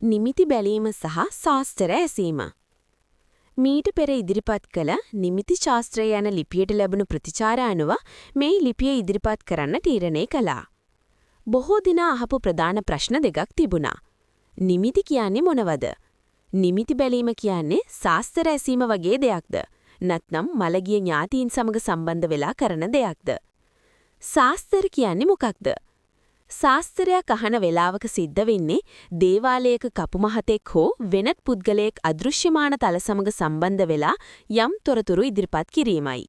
නිමිති බැලීම සහ ශාස්ත්‍ර ඇසීම. මීට පෙර ඉදිරිපත් කළ නිමිති ශාස්ත්‍රය යන ලිපියට ලැබුණු ප්‍රතිචාර අනුව මේ ලිපිය ඉදිරිපත් කරන්න තීරණය කළා. බොහෝ දින අහපු ප්‍රධාන ප්‍රශ්න දෙකක් තිබුණා. නිමිති කියන්නේ මොනවද? නිමිති බැලීම කියන්නේ ශාස්ත්‍ර ඇසීම වගේ දෙයක්ද? නැත්නම් මළගිය ඥාතීන් සමග සම්බන්ධ වෙලා කරන දෙයක්ද? ශාස්ත්‍ර කියන්නේ මොකක්ද? ශාස්ත්‍රයක් අහන වෙලාවක සිද්ධ වෙන්නේ දේවාලයක කපු මහතෙක් හෝ වෙනත් පුද්ගලයෙක් අදෘශ්‍යමාන තල සමග සම්බන්ධ වෙලා යම් තොරතුරු ඉදිරිපත් කිරීමයි.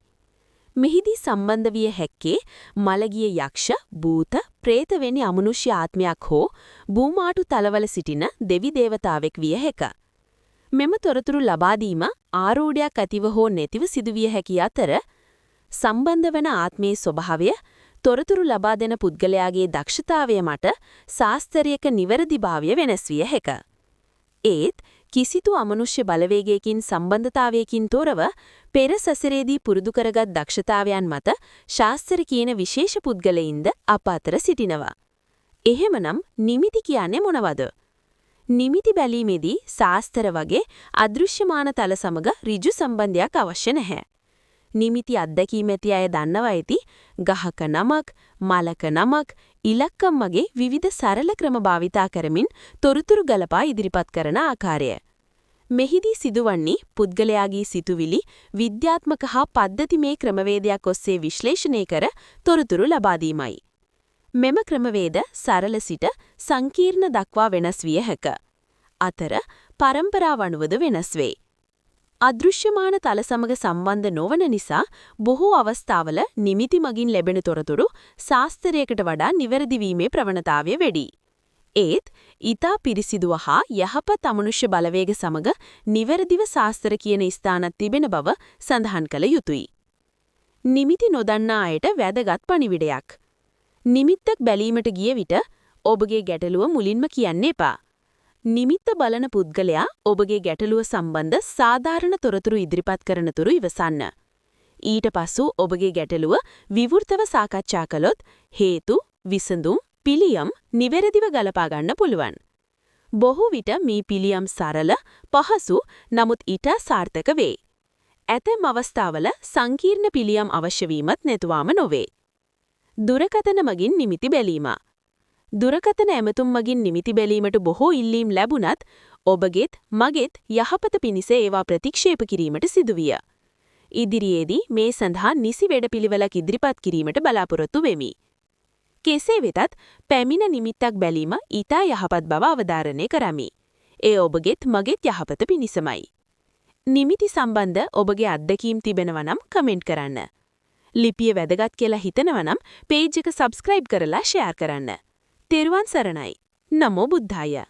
මෙහිදී සම්බන්ධ විය හැක්කේ මළගිය යක්ෂ, භූත, ප්‍රේත වැනි අමනුෂ්‍ය ආත්මයක් හෝ භූමාටු තලවල සිටින දෙවි දේවතාවෙක් විය හැක. මෙම තොරතුරු ලබා දීම ආරූඪයක් ඇතිව හෝ නැතිව සිදුවිය හැකි අතර සම්බන්ධ වන ආත්මයේ ස්වභාවය තොරතුරු ලබා දෙන පුද්ගලයාගේ දක්ෂතාවය මත ශාස්ත්‍රීයක නිවැරදිභාවය වෙනස් විය හැක. ඒත් කිසිදු අමනුෂ්‍ය බලවේගයකින් සම්බන්ධතාවයකින් තොරව පෙර සසරේදී පුරුදු කරගත් දක්ෂතාවයන් මත ශාස්ත්‍ර කියන විශේෂ පුද්ගලයින්ද අප අතර සිටිනවා. එහෙමනම් නිමිති කියන්නේ මොනවද? නිමිති බැලීමේදී ශාස්ත්‍ර වගේ අදෘශ්‍යමාන තල සමග ඍජු සම්බන්ධයක් අවශ්‍ය නැහැ. නිමිති අත්දැකීම ඇති අය දන්නවා ඇති ගහක නමක්, මලක නමක්, ඉලක්කම් වගේ විවිධ සරල ක්‍රම භාවිතා කරමින් තොරතුරු ගලපා ඉදිරිපත් කරන ආකාරය. මෙහිදී සිදුවන්නේ පුද්ගලයාගේ සිතුවිලි විද්‍යාත්මක හා පද්ධතිමය ක්‍රමවේදයක් ඔස්සේ විශ්ලේෂණය කර තොරතුරු ලබා දීමයි. මෙම ක්‍රමවේද සරල සිට සංකීර්ණ දක්වා වෙනස් විය හැක. අතර පරම්පරාව අනුවද වෙනස් වේ. අදෘශ්‍යමාන තල සමග සම්බන්ධ නොවන නිසා බොහෝ අවස්ථාවල නිමිති මගින් ලැබෙන තොරතුරු ශාස්ත්‍රයකට වඩා නිවැරදි වීමේ ප්‍රවණතාවය වැඩි. ඒත් ඊතා පිරිසිදුව හා යහපත් අමනුෂ්‍ය බලවේග සමග නිවැරදිව ශාස්ත්‍ර කියන ස්ථානක් තිබෙන බව සඳහන් කළ යුතුය. නිමිති නොදන්නා අයට වැදගත් පණිවිඩයක්. නිමිත්තක් බැලීමට ගිය විට ඔබගේ ගැටලුව මුලින්ම කියන්න එපා. නිමිත්ත බලන පුද්ගලයා ඔබගේ ගැටලුව සම්බන්ධ සාධාරණ තොරතුරු ඉදිරිපත් කරන තුරු ඉවසන්න. ඊට පසු ඔබගේ ගැටලුව විවෘතව සාකච්ඡා කළොත් හේතු, විසඳුම්, පිළියම් නිවැරදිව ගලපා ගන්න පුළුවන්. බොහෝ විට මේ පිළියම් සරල, පහසු, නමුත් ඊට සාර්ථක වේ. ඇතැම් අවස්ථාවල සංකීර්ණ පිළියම් අවශ්‍ය වීමත් නැතුවම නොවේ. දුරකථන මගින් නිමිති බැලීම. දුරකථන ඇමතුම් මගින් නිමිති බැලීමට බොහෝ ඉල්ලීම් ලැබුණත් ඔබගේත් මගේත් යහපත පිණිස ඒවා ප්‍රතික්ෂේප කිරීමට සිදුවිය. ඉදිරියේදී මේ සඳහා නිසි වැඩපිළිවෙලක් ඉදිරිපත් කිරීමට බලාපොරොත්තු වෙමි. කෙසේ වෙතත් පැමිණ නිමිත්තක් බැලීම ඊට යහපත් බව අවධාරණය කරමි. ඒ ඔබගේත් මගේත් යහපත පිණිසමයි. නිමිති සම්බන්ධ ඔබගේ අත්දැකීම් තිබෙනවා නම් කමෙන්ට් කරන්න. ලිපිය වැදගත් කියලා හිතනවා නම් පේජ් එක සබ්ස්ක්‍රයිබ් කරලා ෂෙයාර් කරන්න. තෙරුවන් සරණයි. නමෝ බුද්ධාය.